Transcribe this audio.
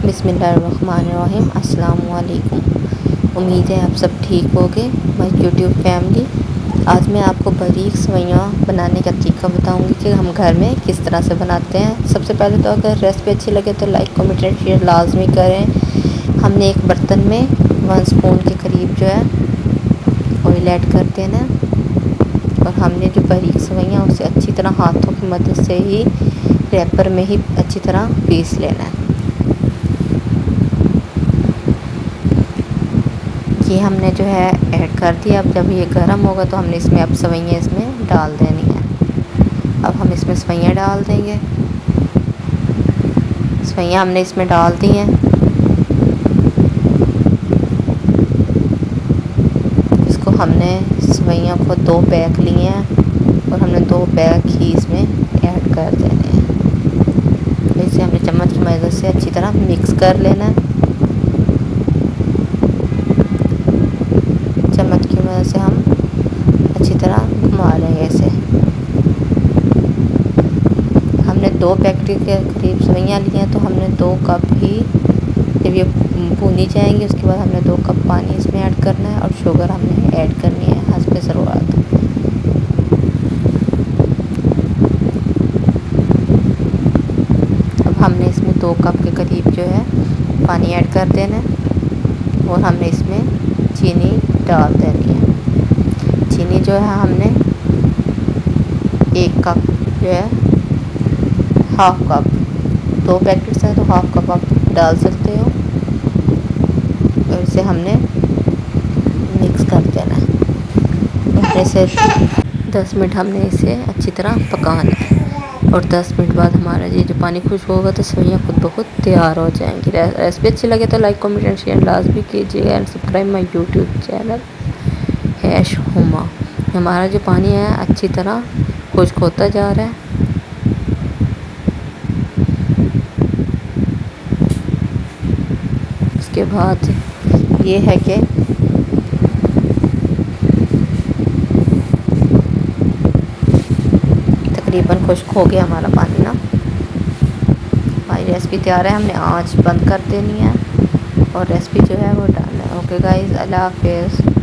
बिस्मिल्लाहिर्रहमानिर्रहीम। अस्सलाम वालेकुम। उम्मीद है आप सब ठीक होगे माय यूट्यूब फैमिली। आज मैं आपको बारीक सेवइयाँ बनाने का तरीका बताऊंगी कि हम घर में किस तरह से बनाते हैं। सबसे पहले तो अगर रेसिपी अच्छी लगे तो लाइक कमेंट एंड शेयर लाजमी करें। हमने एक बर्तन में 1 स्पून के करीब जो है ऑयल ऐड कर देना है और हमने जो बारीक सेवइयाँ उसे अच्छी तरह हाथों की मदद से ही रैपर में ही अच्छी तरह पीस लेना है। ये हमने जो है ऐड कर दिया। अब जब ये गर्म होगा तो हमने इसमें अब सेवइयाँ इसमें डाल देनी है। अब हम इसमें सेवइयाँ डाल देंगे। सेवइयाँ हमने इसमें डाल दी हैं। इसको हमने सेवइयाँ को 2 पैक लिए हैं और हमने 2 पैक ही इसमें ऐड कर देने हैं। इसे हमने चम्मच की मदद से अच्छी तरह मिक्स कर लेना है। चम्मच की मदद से हम अच्छी तरह घुमा लेंगे इसे। हमने 2 पैकेट के करीब सेवइयाँ ली हैं तो हमने 2 कप ही जब ये भूनी जाएंगी उसके बाद हमने 2 कप पानी इसमें ऐड करना है और शुगर हमने ऐड करनी है हस्बे ज़रूरत। अब हमने इसमें 2 कप के करीब जो है पानी ऐड कर देना है और हमने इसमें चीनी डाल देनी है। चीनी जो है हमने 1 कप जो है हाफ कप, 2 पैकेट्स हैं तो हाफ कप आप डाल सकते हो और इसे हमने मिक्स कर देना है। ऐसे 10 मिनट हमने इसे अच्छी तरह पकाना है और 10 मिनट बाद हमारा ये जो पानी खुश्क होगा तो सेवइयाँ खुद ब खुद तैयार हो जाएंगी। रेसिपी अच्छी लगे तो लाइक कमेंट एंड शेयर लाजमी कीजिएगा and subscribe my YouTube channel hash Huma. हमारा जो पानी है अच्छी तरह खुश्क होता जा रहा है। उसके बाद ये है कि तकरीबन खुश्क हो गया हमारा पानी ना। हमारी रेसिपी तैयार है। हमने आंच बंद कर देनी है और रेसिपी जो है वो डालना है। ओके गाइस, अल्लाह हाफिज़।